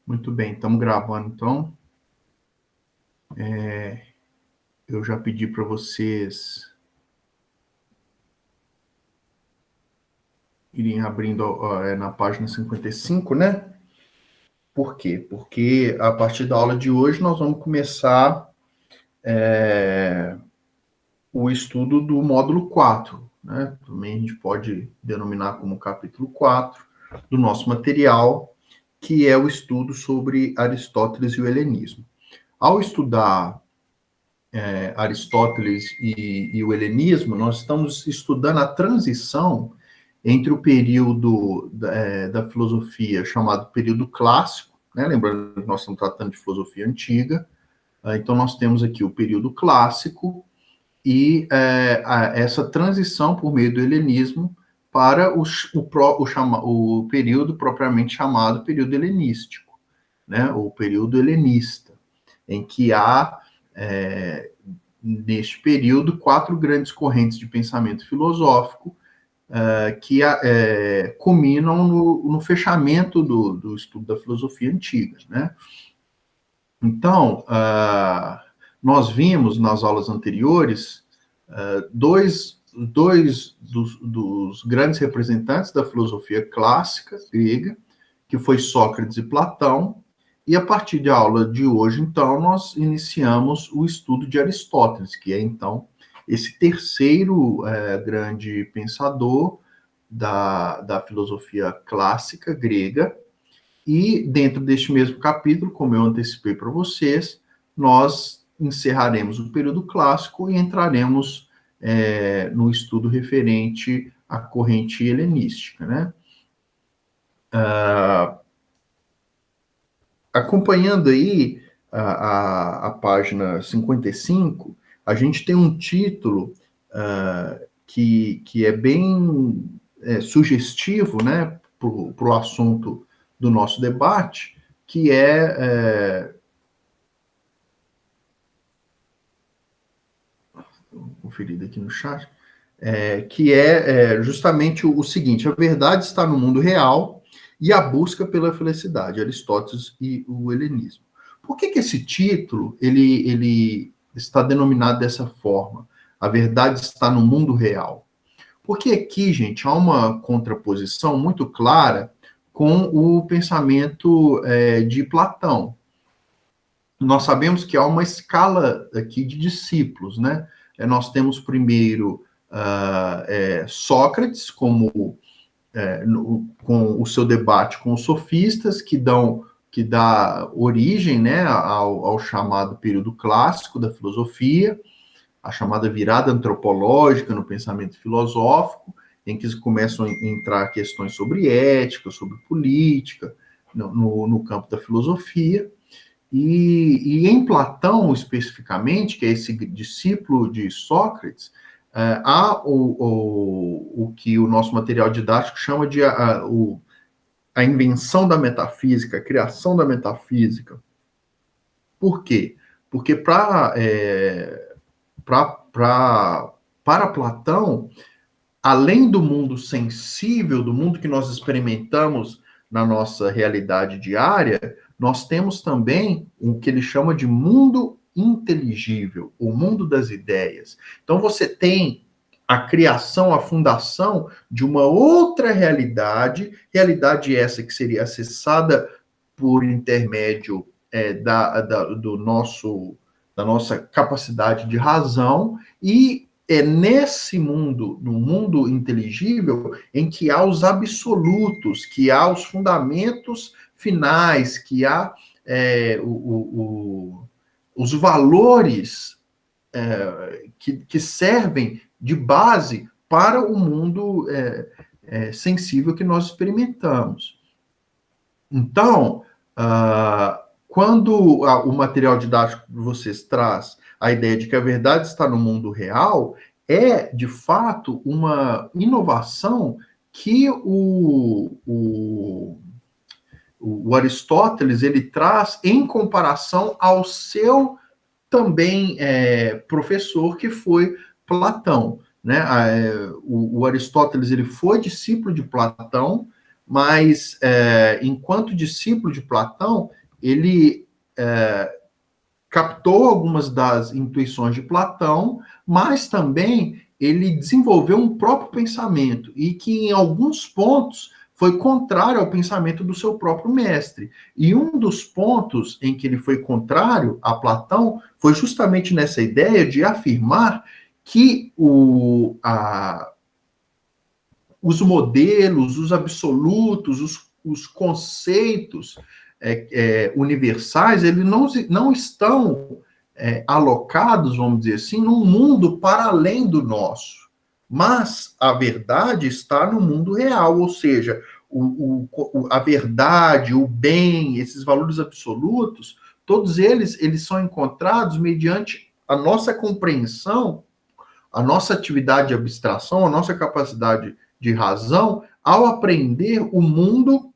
Muito bem, estamos gravando, então. Eu já pedi para vocês irem abrindo na página 55, né? Por quê? Porque a partir da aula de hoje nós vamos começar o estudo do módulo 4, né? Também a gente pode denominar como capítulo 4 do nosso material, que é o estudo sobre Aristóteles e o helenismo. Ao estudar Aristóteles e o helenismo, nós estamos estudando a transição entre o período da filosofia chamado período clássico, né? Lembrando que nós estamos tratando de filosofia antiga, então nós temos aqui o período clássico e essa transição por meio do helenismo para o período propriamente chamado período helenístico, né? O período helenista, em que há neste período, 4 grandes correntes de pensamento filosófico que culminam no fechamento do estudo da filosofia antiga, né? Então, nós vimos nas aulas anteriores dois dos grandes representantes da filosofia clássica grega, que foi Sócrates e Platão, e a partir da aula de hoje, então, nós iniciamos o estudo de Aristóteles, que é, então, esse terceiro grande pensador da filosofia clássica grega. E dentro deste mesmo capítulo, como eu antecipei para vocês, nós encerraremos o período clássico e entraremos no estudo referente à corrente helenística, né? Acompanhando aí a página 55, a gente tem um título que é bem sugestivo, né, para o assunto do nosso debate, que conferido aqui no chat, que é justamente o seguinte: a verdade está no mundo real e a busca pela felicidade, Aristóteles e o helenismo. Por que esse título ele está denominado dessa forma? A verdade está no mundo real. Porque aqui, gente, há uma contraposição muito clara com o pensamento de Platão. Nós sabemos que há uma escala aqui de discípulos, né? Nós temos primeiro Sócrates como com o seu debate com os sofistas que dá origem, né, ao chamado período clássico da filosofia, a chamada virada antropológica no pensamento filosófico, em que começam a entrar questões sobre ética, sobre política, no campo da filosofia. E em Platão, especificamente, que é esse discípulo de Sócrates, há o que o nosso material didático chama de a invenção da metafísica, a criação da metafísica. Por quê? Porque para Platão, além do mundo sensível, do mundo que nós experimentamos na nossa realidade diária, nós temos também o que ele chama de mundo inteligível, o mundo das ideias. Então você tem a criação, a fundação de uma outra realidade, realidade essa que seria acessada por intermédio da nossa capacidade de razão, e é nesse mundo, no mundo inteligível, em que há os absolutos, que há os fundamentos finais, que há os valores que servem de base para o mundo sensível que nós experimentamos. Então, quando o material didático de vocês traz a ideia de que a verdade está no mundo real, é, de fato, uma inovação que o Aristóteles ele traz em comparação ao seu também professor, que foi Platão. Né? O Aristóteles ele foi discípulo de Platão, mas enquanto discípulo de Platão, ele captou algumas das intuições de Platão, mas também ele desenvolveu um próprio pensamento e que em alguns pontos foi contrário ao pensamento do seu próprio mestre. E um dos pontos em que ele foi contrário a Platão foi justamente nessa ideia de afirmar que os modelos, os absolutos, os conceitos universais, eles não estão alocados, vamos dizer assim, num mundo para além do nosso. Mas a verdade está no mundo real, ou seja, a verdade, o bem, esses valores absolutos, todos eles são encontrados mediante a nossa compreensão, a nossa atividade de abstração, a nossa capacidade de razão, ao aprender o mundo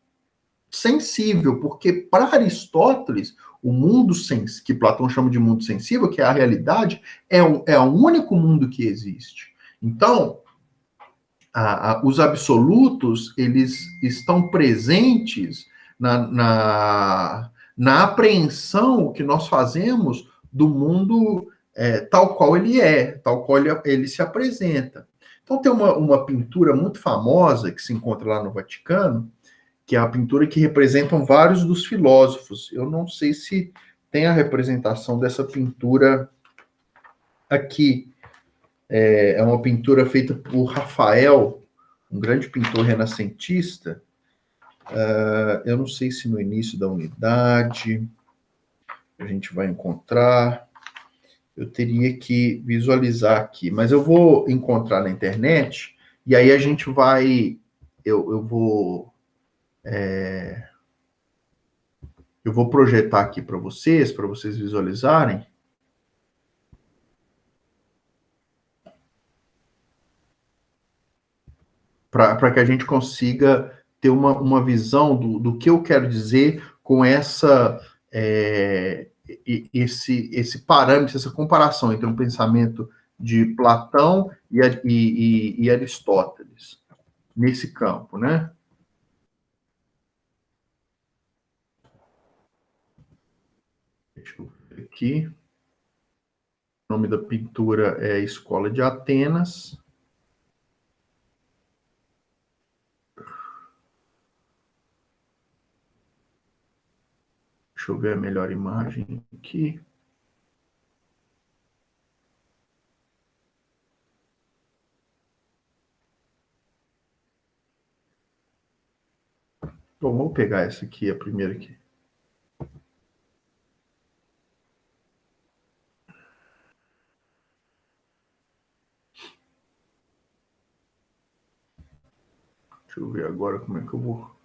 sensível, porque para Aristóteles, o mundo que Platão chama de mundo sensível, que é a realidade, é o único mundo que existe. Então, os absolutos, eles estão presentes na apreensão que nós fazemos do mundo tal qual ele é, tal qual ele se apresenta. Então, tem uma pintura muito famosa que se encontra lá no Vaticano, que é a pintura que representam vários dos filósofos. Eu não sei se tem a representação dessa pintura aqui. É uma pintura feita por Rafael, um grande pintor renascentista. Eu não sei se no início da unidade a gente vai encontrar. Eu teria que visualizar aqui, mas eu vou encontrar na internet e aí a gente vai. Eu vou. Eu vou projetar aqui para vocês visualizarem. Para que a gente consiga ter uma visão do que eu quero dizer com esse parâmetro, essa comparação entre um pensamento de Platão e Aristóteles, nesse campo, né? Deixa eu ver aqui. O nome da pintura é Escola de Atenas. Deixa eu ver a melhor imagem aqui. Bom, vou pegar essa aqui, a primeira aqui. Deixa eu ver agora como é que eu vou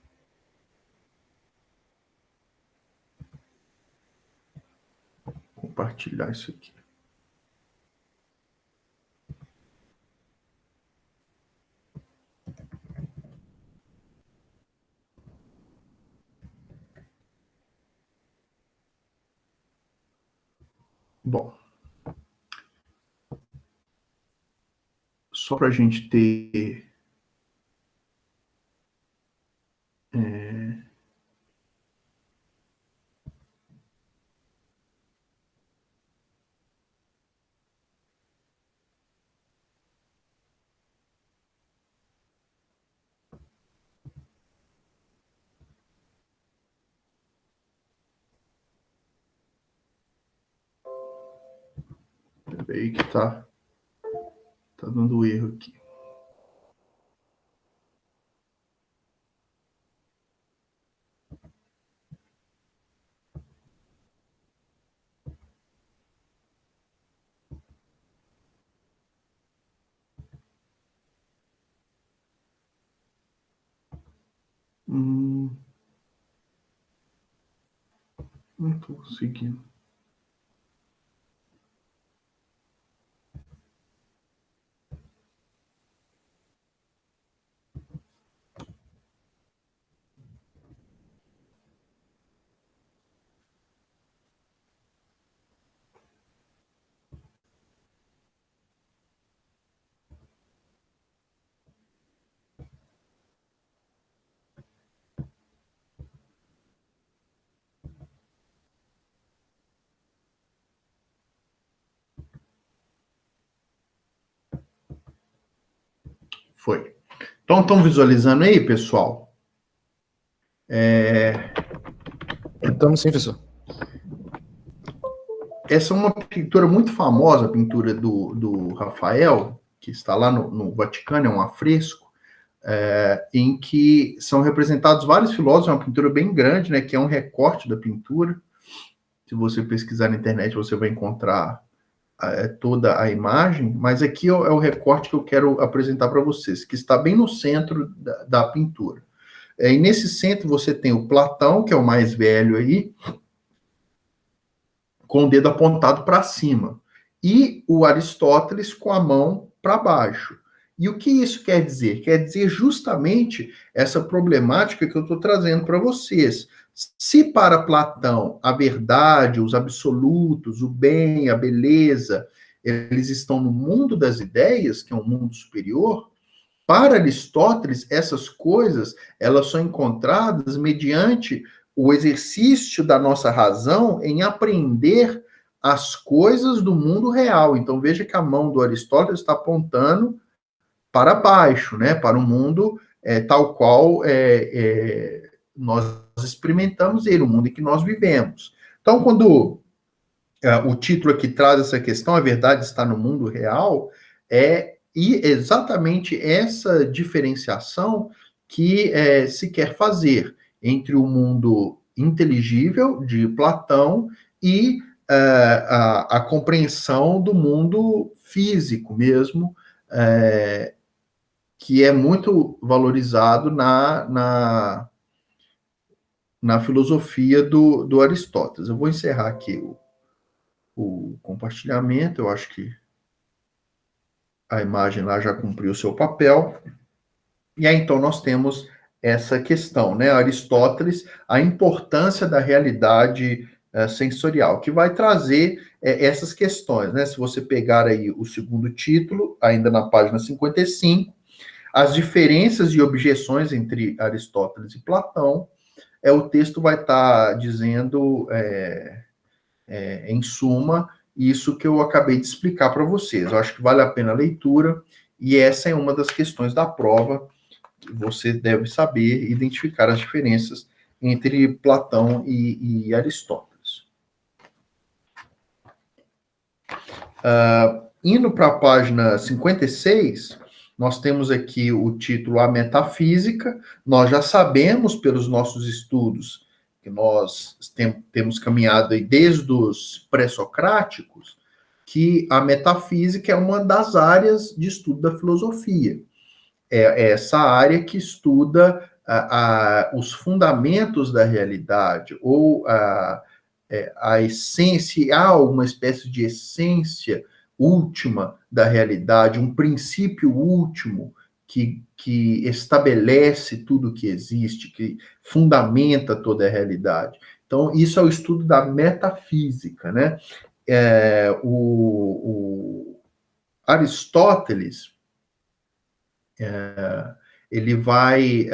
compartilhar isso aqui. Bom, só para a gente ter aí que tá dando erro aqui. Não tô conseguindo. Foi. Então, estão visualizando aí, pessoal? Estamos sim, professor. Essa é uma pintura muito famosa, a pintura do Rafael, que está lá no Vaticano, é um afresco, em que são representados vários filósofos, é uma pintura bem grande, né, que é um recorte da pintura. Se você pesquisar na internet, você vai encontrar toda a imagem, mas aqui é o recorte que eu quero apresentar para vocês, que está bem no centro da pintura. E nesse centro você tem o Platão, que é o mais velho aí, com o dedo apontado para cima, e o Aristóteles com a mão para baixo. E o que isso quer dizer? Quer dizer justamente essa problemática que eu estou trazendo para vocês. Se para Platão a verdade, os absolutos, o bem, a beleza, eles estão no mundo das ideias, que é um mundo superior, para Aristóteles, essas coisas, elas são encontradas mediante o exercício da nossa razão em aprender as coisas do mundo real. Então, veja que a mão do Aristóteles está apontando para baixo, né? Para o mundo tal qual nós experimentamos ele, o mundo em que nós vivemos. Então, quando o título aqui traz essa questão, a verdade está no mundo real, e exatamente essa diferenciação que se quer fazer entre o mundo inteligível de Platão e a compreensão do mundo físico mesmo, que é muito valorizado na filosofia do Aristóteles. Eu vou encerrar aqui o compartilhamento, eu acho que a imagem lá já cumpriu o seu papel. E aí, então, nós temos essa questão, né? Aristóteles, a importância da realidade sensorial, que vai trazer essas questões, né? Se você pegar aí o segundo título, ainda na página 55, as diferenças e objeções entre Aristóteles e Platão, o texto vai estar dizendo, em suma, isso que eu acabei de explicar para vocês. Eu acho que vale a pena a leitura, e essa é uma das questões da prova. Você deve saber identificar as diferenças entre Platão e Aristóteles. Indo para a página 56, nós temos aqui o título A Metafísica. Nós já sabemos, pelos nossos estudos, que nós temos caminhado aí desde os pré-socráticos, que a metafísica é uma das áreas de estudo da filosofia. É essa área que estuda os fundamentos da realidade, ou a essência, há uma espécie de essência última da realidade, um princípio último que estabelece tudo que existe, que fundamenta toda a realidade. Então, isso é o estudo da metafísica, né? O Aristóteles, ele vai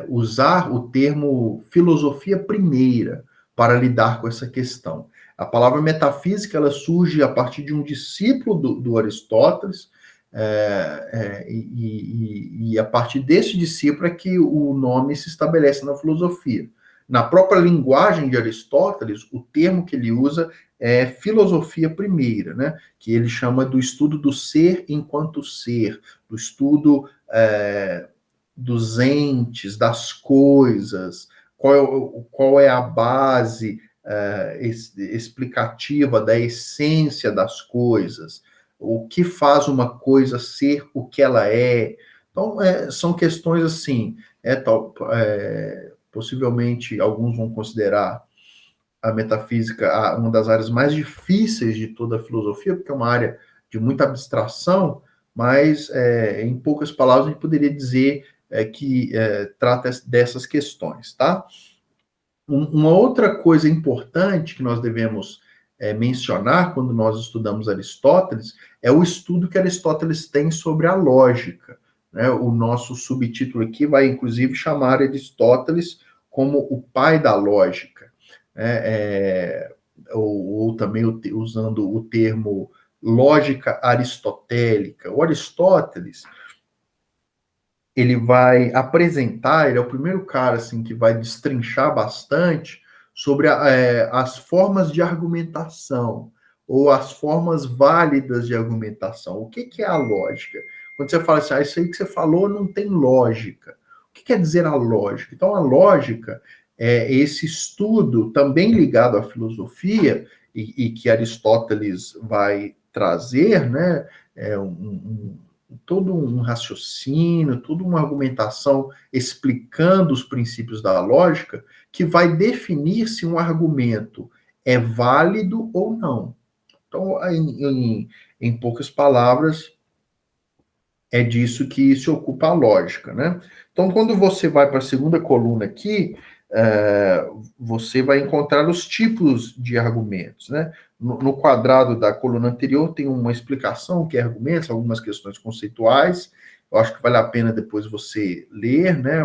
usar o termo filosofia primeira para lidar com essa questão. A palavra metafísica ela surge a partir de um discípulo do Aristóteles, e a partir desse discípulo é que o nome se estabelece na filosofia. Na própria linguagem de Aristóteles, o termo que ele usa é filosofia primeira, né? Que ele chama do estudo do ser enquanto ser, do estudo dos entes, das coisas, qual é a base explicativa da essência das coisas, o que faz uma coisa ser o que ela é. Então, são questões assim, possivelmente alguns vão considerar a metafísica uma das áreas mais difíceis de toda a filosofia, porque é uma área de muita abstração, mas, em poucas palavras, a gente poderia dizer que trata dessas questões, tá? Uma outra coisa importante que nós devemos mencionar quando nós estudamos Aristóteles é o estudo que Aristóteles tem sobre a lógica, né? O nosso subtítulo aqui vai, inclusive, chamar Aristóteles como o pai da lógica, né? Ou também usando o termo lógica aristotélica. O Aristóteles, ele vai apresentar, ele é o primeiro cara assim, que vai destrinchar bastante sobre as formas de argumentação, ou as formas válidas de argumentação. O que é a lógica? Quando você fala assim, isso aí que você falou não tem lógica. O que quer dizer a lógica? Então, a lógica é esse estudo também ligado à filosofia, e que Aristóteles vai trazer, né? Todo um raciocínio, toda uma argumentação explicando os princípios da lógica, que vai definir se um argumento é válido ou não. Então, em poucas palavras, é disso que se ocupa a lógica, né? Então, quando você vai para a segunda coluna aqui, você vai encontrar os tipos de argumentos, né? No quadrado da coluna anterior tem uma explicação que é argumentos, algumas questões conceituais. Eu acho que vale a pena depois você ler, né?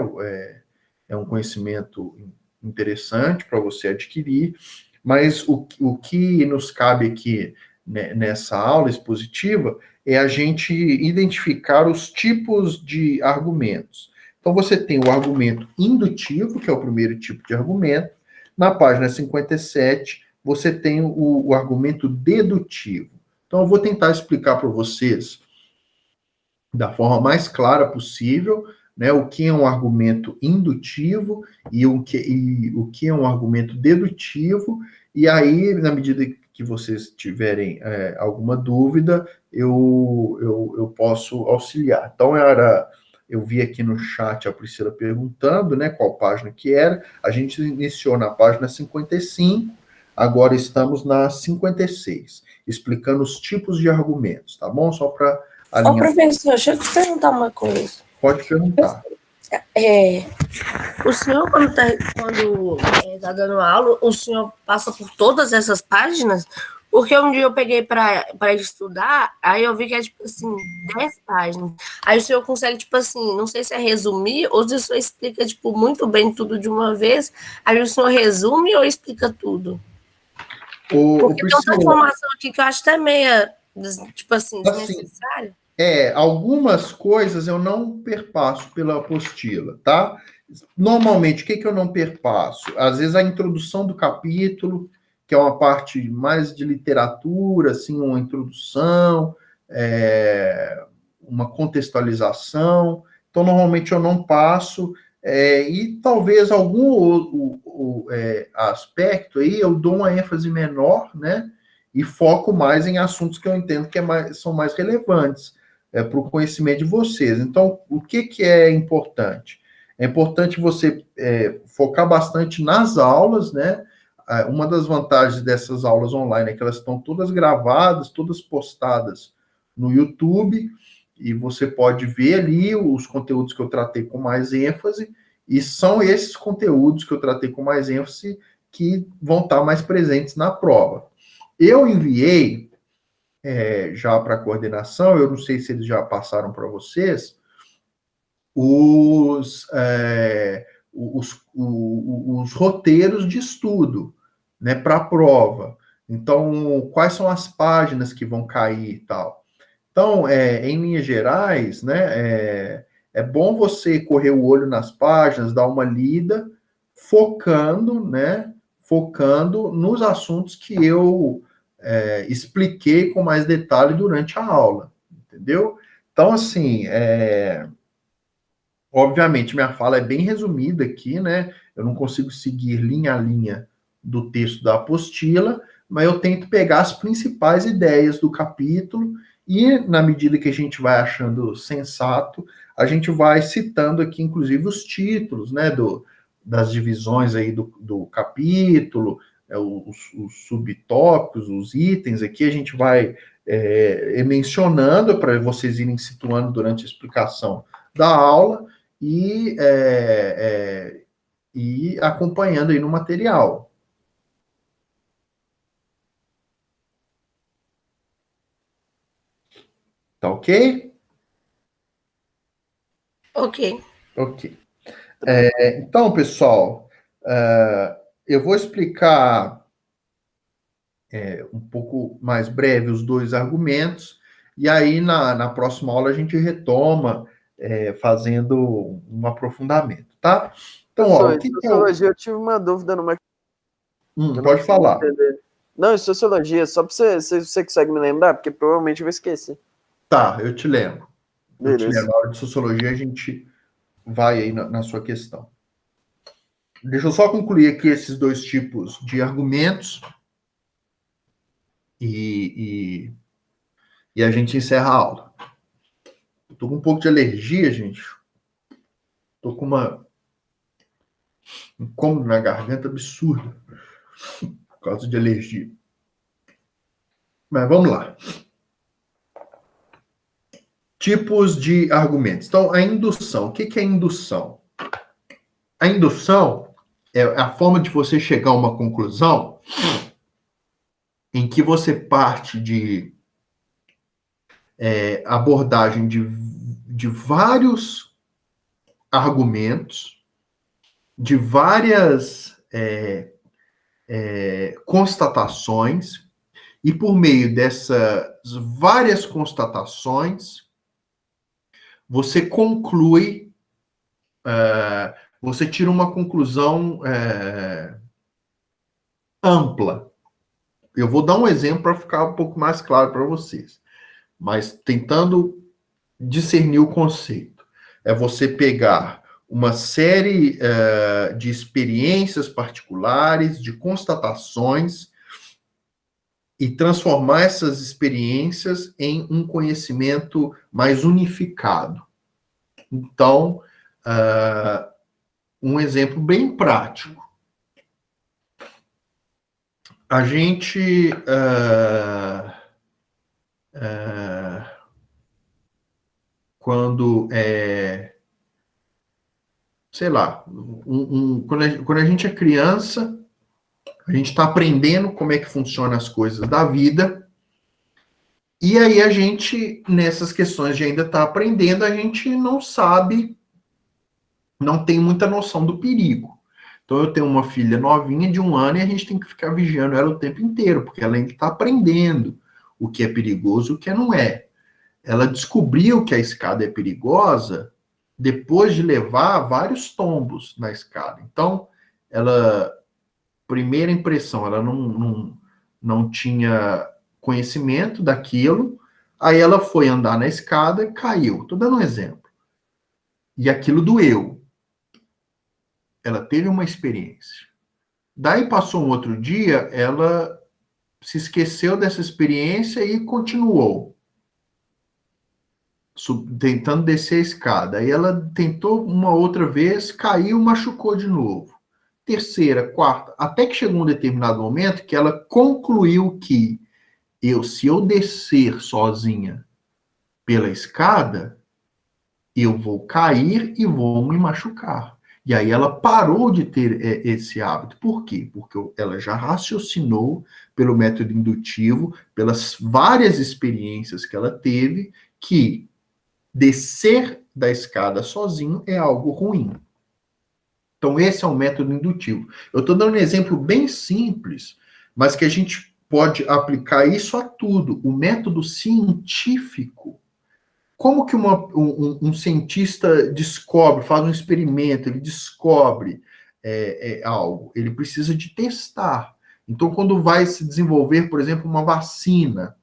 É um conhecimento interessante para você adquirir, mas o que nos cabe aqui, né, nessa aula expositiva é a gente identificar os tipos de argumentos. Então, você tem o argumento indutivo, que é o primeiro tipo de argumento. Na página 57, você tem o argumento dedutivo. Então, eu vou tentar explicar para vocês, da forma mais clara possível, né, o que é um argumento indutivo e o que é um argumento dedutivo. E aí, na medida que vocês tiverem alguma dúvida, eu posso auxiliar. Então, eu vi aqui no chat a Priscila perguntando, né, qual página que era. A gente iniciou na página 55, agora estamos na 56, explicando os tipos de argumentos, tá bom? Só para Ô, professor, deixa eu te perguntar uma coisa. Pode perguntar. O senhor, quando tá dando aula, o senhor passa por todas essas páginas? Porque um dia eu peguei para estudar, aí eu vi que é, tipo assim, 10 páginas. Aí o senhor consegue, tipo assim, não sei se é resumir, ou se o senhor explica, tipo, muito bem tudo de uma vez, aí o senhor resume ou explica tudo? Porque tem outra informação aqui que eu acho até meia, tipo assim, desnecessária. Algumas coisas eu não perpasso pela apostila, tá? Normalmente, o que eu não perpasso? Às vezes a introdução do capítulo, que é uma parte mais de literatura, assim, uma introdução, uma contextualização. Então, normalmente eu não passo, e talvez algum aspecto aí eu dou uma ênfase menor, né? E foco mais em assuntos que eu entendo que são mais relevantes para o conhecimento de vocês. Então, o que é importante? É importante você focar bastante nas aulas, né? Uma das vantagens dessas aulas online é que elas estão todas gravadas, todas postadas no YouTube, e você pode ver ali os conteúdos que eu tratei com mais ênfase, e são esses conteúdos que eu tratei com mais ênfase que vão estar mais presentes na prova. Eu enviei já para a coordenação, eu não sei se eles já passaram para vocês, os roteiros de estudo, né, para a prova. Então, quais são as páginas que vão cair e tal. Então, em linhas gerais, né, é bom você correr o olho nas páginas, dar uma lida, focando, né, focando nos assuntos que eu expliquei com mais detalhe durante a aula, entendeu? Então, assim, obviamente, minha fala é bem resumida aqui, né? Eu não consigo seguir linha a linha do texto da apostila, mas eu tento pegar as principais ideias do capítulo e, na medida que a gente vai achando sensato, a gente vai citando aqui, inclusive, os títulos, né, das divisões aí do capítulo, os subtópicos, os itens aqui, a gente vai mencionando para vocês irem situando durante a explicação da aula e acompanhando aí no material. Tá ok? Ok. Ok. Então, pessoal, eu vou explicar um pouco mais breve os dois argumentos, e aí na próxima aula a gente retoma fazendo um aprofundamento, tá? Então, Professor, o em que sociologia eu tive uma dúvida numa que eu não pode consegui falar. entender. Não, em sociologia, só para você consegue me lembrar, porque provavelmente eu vou esquecer. Tá, eu te lembro. Beleza. Na hora de sociologia a gente vai aí na sua questão. Deixa eu só concluir aqui esses dois tipos de argumentos e a gente encerra a aula. Tô com um pouco de alergia, gente. Tô com um incômodo na garganta absurdo por causa de alergia. Mas vamos lá. Tipos de argumentos. Então, a indução. O que é indução? A indução é a forma de você chegar a uma conclusão em que você parte de abordagem de vários argumentos, de várias constatações, e por meio dessas várias constatações, você conclui, você tira uma conclusão ampla. Eu vou dar um exemplo para ficar um pouco mais claro para vocês, mas tentando discernir o conceito. É você pegar uma série de experiências particulares, de constatações, e transformar essas experiências em um conhecimento mais unificado. Então, um exemplo bem prático. A gente quando sei lá, quando a gente é criança, a gente está aprendendo como é que funcionam as coisas da vida, e aí a gente, nessas questões de ainda estar aprendendo, a gente não sabe, não tem muita noção do perigo. Então eu tenho uma filha novinha de 1 ano e a gente tem que ficar vigiando ela o tempo inteiro, porque ela ainda está aprendendo o que é perigoso e o que não é. Ela descobriu que a escada é perigosa depois de levar vários tombos na escada. Então, primeira impressão, ela não tinha conhecimento daquilo, aí ela foi andar na escada e caiu. Estou dando um exemplo. E aquilo doeu. Ela teve uma experiência. Daí passou um outro dia, ela se esqueceu dessa experiência e continuou tentando descer a escada. Aí ela tentou uma outra vez, caiu, machucou de novo. Terceira, quarta, até que chegou um determinado momento que ela concluiu que se eu descer sozinha pela escada, eu vou cair e vou me machucar. E aí ela parou de ter esse hábito. Por quê? Porque ela já raciocinou pelo método indutivo, pelas várias experiências que ela teve, que descer da escada sozinho é algo ruim. Então, esse é um método indutivo. Eu estou dando um exemplo bem simples, mas que a gente pode aplicar isso a tudo. O método científico. Como que um cientista descobre, faz um experimento, ele descobre algo? Ele precisa de testar. Então, quando vai se desenvolver, por exemplo, uma vacina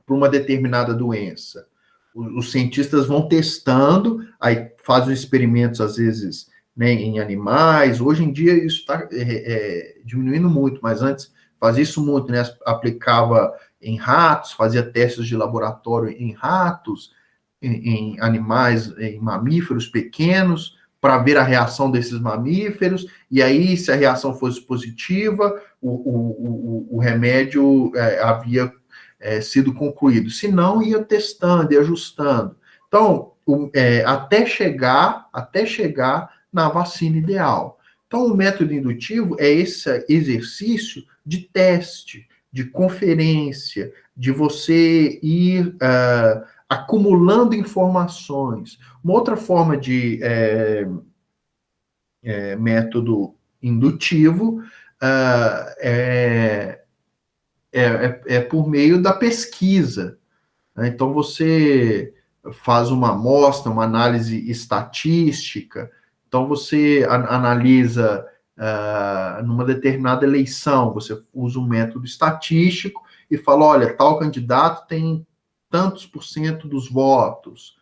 para uma determinada doença, os cientistas vão testando, aí fazem experimentos, às vezes, né, em animais. Hoje em dia isso está diminuindo muito, mas antes fazia isso muito, né? Aplicava em ratos, fazia testes de laboratório em ratos, em animais, em mamíferos pequenos, para ver a reação desses mamíferos, e aí, se a reação fosse positiva, o remédio havia sido concluído. Se não, ia testando e ajustando. Então, até chegar na vacina ideal. Então, o método indutivo é esse exercício de teste, de conferência, de você ir acumulando informações. Uma outra forma de método indutivo é por meio da pesquisa. Né? Então, você faz uma amostra, uma análise estatística. Então, você analisa numa determinada eleição, você usa um método estatístico e fala, olha, tal candidato tem tantos por cento dos votos.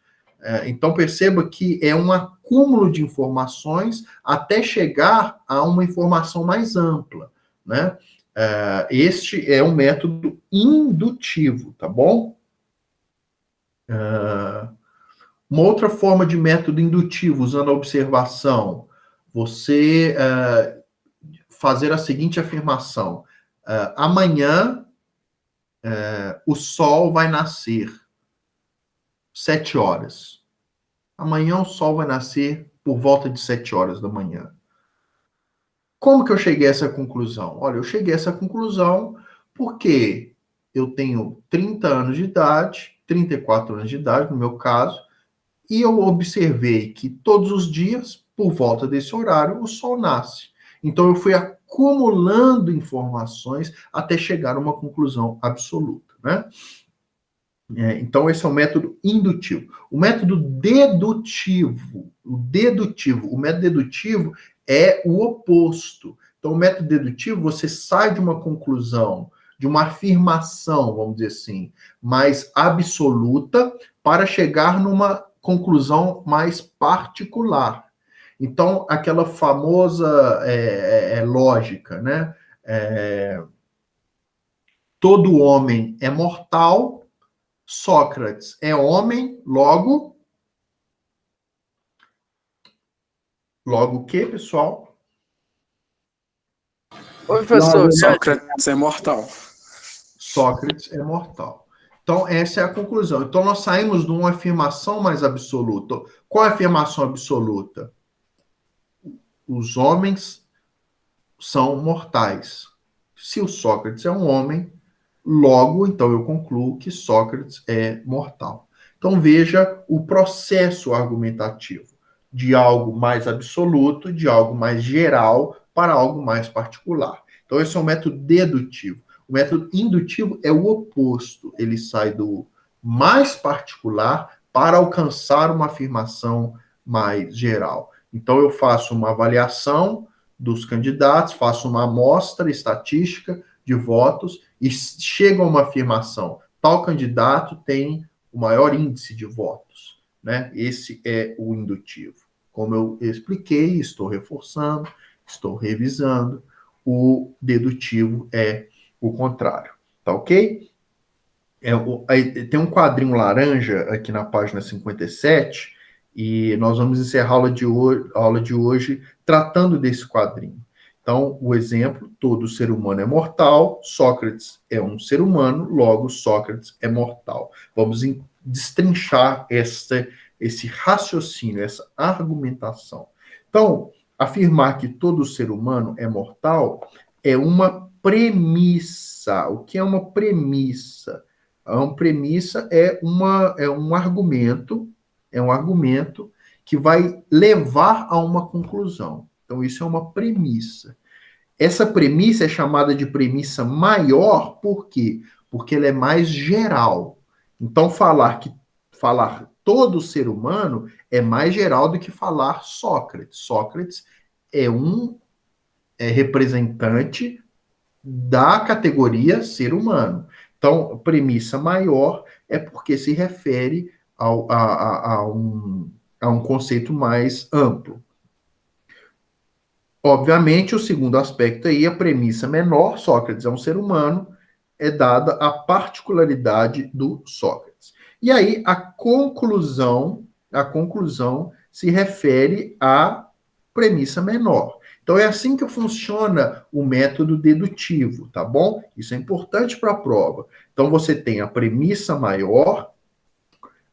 Então, perceba que é um acúmulo de informações até chegar a uma informação mais ampla, né? Este é um método indutivo, tá bom? Uma outra forma de método indutivo, usando a observação, você fazer a seguinte afirmação: amanhã o sol vai nascer 7 horas. Amanhã o sol vai nascer por volta de 7 horas da manhã. Como que eu cheguei a essa conclusão? Olha, eu cheguei a essa conclusão porque eu tenho 30 anos de idade, 34 anos de idade, no meu caso, e eu observei que todos os dias, por volta desse horário, o sol nasce. Então, eu fui acumulando informações até chegar a uma conclusão absoluta, né? Então, esse é o método indutivo. O método dedutivo, o método dedutivo é o oposto. Então, o método dedutivo, você sai de uma conclusão, de uma afirmação, vamos dizer assim, mais absoluta, para chegar numa conclusão mais particular. Então, aquela famosa lógica, né? Todo homem é mortal, Sócrates é homem, logo o quê, pessoal? Oi, professor. Sócrates é mortal. Sócrates é mortal. Então, essa é a conclusão. Então, nós saímos de uma afirmação mais absoluta. Qual é a afirmação absoluta? Os homens são mortais. Se o Sócrates é um homem, logo, então, eu concluo que Sócrates é mortal. Então, veja o processo argumentativo de algo mais absoluto, de algo mais geral, para algo mais particular. Então, esse é o método dedutivo. O método indutivo é o oposto. Ele sai do mais particular para alcançar uma afirmação mais geral. Então, eu faço uma avaliação dos candidatos, faço uma amostra estatística de votos e chego a uma afirmação: tal candidato tem o maior índice de votos, né? Esse é o indutivo. Como eu expliquei, estou reforçando, estou revisando, o dedutivo é o contrário, tá ok? Tem um quadrinho laranja aqui na página 57 e nós vamos encerrar a aula de hoje tratando desse quadrinho. Então, o exemplo, todo ser humano é mortal, Sócrates é um ser humano, logo Sócrates é mortal. Vamos destrinchar esse raciocínio, essa argumentação. Então, afirmar que todo ser humano é mortal é uma premissa. O que é uma premissa? Uma premissa é um argumento que vai levar a uma conclusão. Então, isso é uma premissa. Essa premissa é chamada de premissa maior, por quê? Porque ela é mais geral. Então, falar todo ser humano é mais geral do que falar Sócrates. Sócrates é um representante da categoria ser humano. Então, premissa maior é porque se refere a um conceito mais amplo. Obviamente, o segundo aspecto aí, a premissa menor, Sócrates é um ser humano, é dada a particularidade do Sócrates. E aí, a conclusão se refere à premissa menor. Então, é assim que funciona o método dedutivo, tá bom? Isso é importante para a prova. Então, você tem a premissa maior,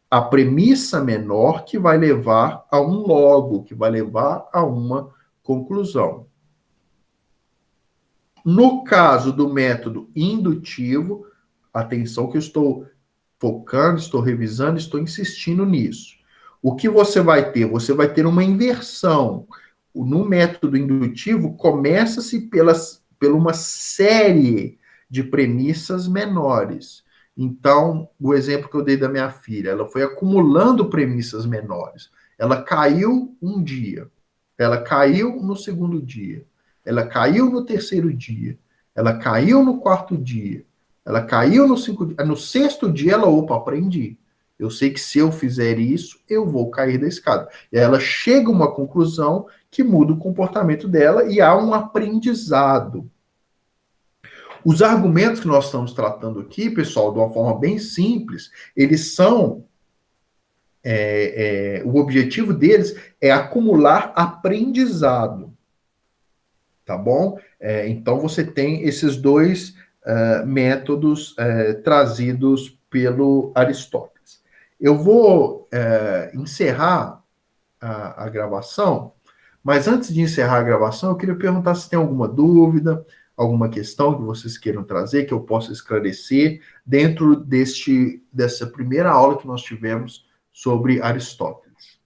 a premissa menor, que vai levar a um logo, que vai levar a uma conclusão. No caso do método indutivo, atenção que eu estou focando, estou revisando, estou insistindo nisso. O que você vai ter? Você vai ter uma inversão. No método indutivo, começa-se por uma série de premissas menores. Então, o exemplo que eu dei da minha filha, ela foi acumulando premissas menores. Ela caiu um dia, ela caiu no segundo dia, ela caiu no terceiro dia, ela caiu no quarto dia, ela caiu no sexto dia, ela, opa, aprendi. Eu sei que se eu fizer isso, eu vou cair da escada. E aí ela chega a uma conclusão que muda o comportamento dela e há um aprendizado. Os argumentos que nós estamos tratando aqui, pessoal, de uma forma bem simples, eles são. O objetivo deles é acumular aprendizado. Tá bom? Então você tem esses dois métodos trazidos pelo Aristóteles. Eu vou encerrar a gravação, mas antes de encerrar a gravação, eu queria perguntar se tem alguma dúvida, alguma questão que vocês queiram trazer, que eu possa esclarecer dentro dessa primeira aula que nós tivemos sobre Aristóteles.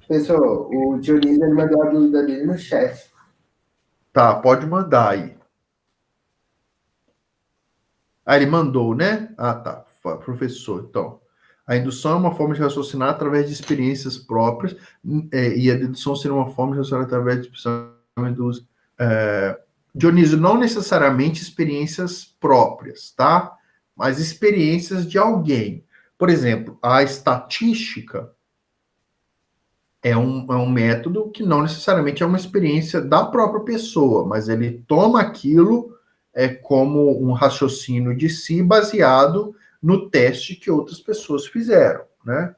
Pessoal, o Dionísio ele mandou a dúvida dele no chat. Tá, pode mandar aí. Ah, ele mandou, né? Ah, tá. Professor, então. A indução é uma forma de raciocinar através de experiências próprias, e a dedução seria uma forma de raciocinar através de experiências dos... Dionísio, não necessariamente experiências próprias, tá? Mas experiências de alguém. Por exemplo, a estatística é um método que não necessariamente é uma experiência da própria pessoa, mas ele toma aquilo como um raciocínio de si baseado no teste que outras pessoas fizeram, né?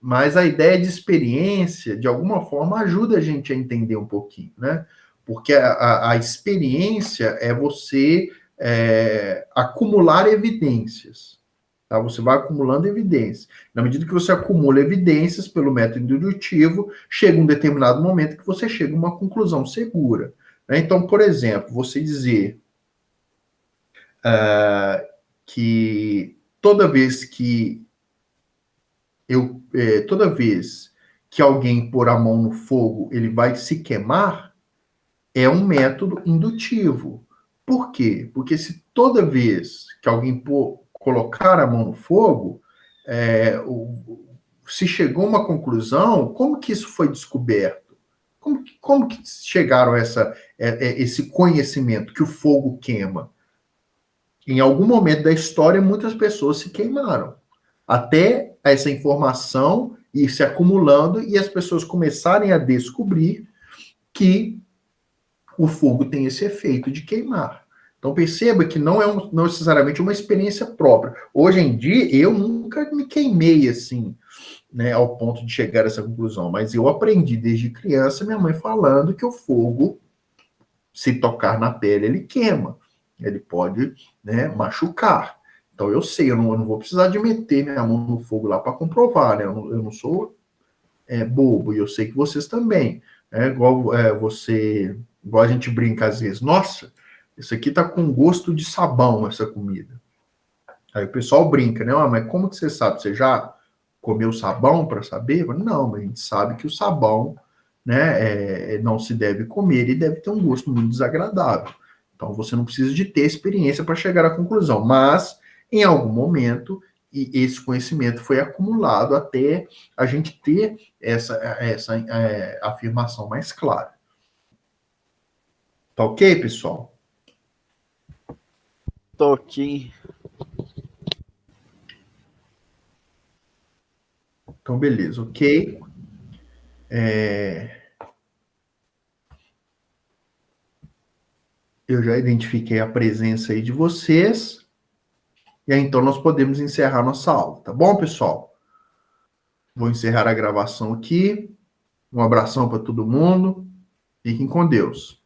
Mas a ideia de experiência, de alguma forma, ajuda a gente a entender um pouquinho, né? Porque a experiência é você acumular evidências. Tá? Você vai acumulando evidências. Na medida que você acumula evidências pelo método indutivo, chega um determinado momento que você chega a uma conclusão segura. Né? Então, por exemplo, você dizer que toda vez que alguém pôr a mão no fogo, ele vai se queimar, é um método indutivo. Por quê? Porque se toda vez que alguém colocar a mão no fogo, se chegou a uma conclusão, como que isso foi descoberto? Como que chegaram a esse conhecimento que o fogo queima? Em algum momento da história, muitas pessoas se queimaram. Até essa informação ir se acumulando e as pessoas começarem a descobrir que o fogo tem esse efeito de queimar. Então perceba que não é necessariamente uma experiência própria. Hoje em dia, eu nunca me queimei assim, né, ao ponto de chegar a essa conclusão, mas eu aprendi desde criança, minha mãe falando que o fogo, se tocar na pele, ele queima. Ele pode, né, machucar. Então eu sei, eu não vou precisar de meter minha mão no fogo lá para comprovar, né? Eu não sou bobo, e eu sei que vocês também. Igual a gente brinca às vezes, nossa, isso aqui tá com gosto de sabão, essa comida. Aí o pessoal brinca, né? Mas como que você sabe? Você já comeu sabão para saber? Não, mas a gente sabe que o sabão, né, não se deve comer e deve ter um gosto muito desagradável. Então você não precisa de ter experiência para chegar à conclusão, mas em algum momento esse conhecimento foi acumulado até a gente ter essa afirmação mais clara. Tá ok, pessoal? Tô aqui. Então, beleza, ok. Eu já identifiquei a presença aí de vocês. E aí, então, nós podemos encerrar nossa aula, tá bom, pessoal? Vou encerrar a gravação aqui. Um abração para todo mundo. Fiquem com Deus.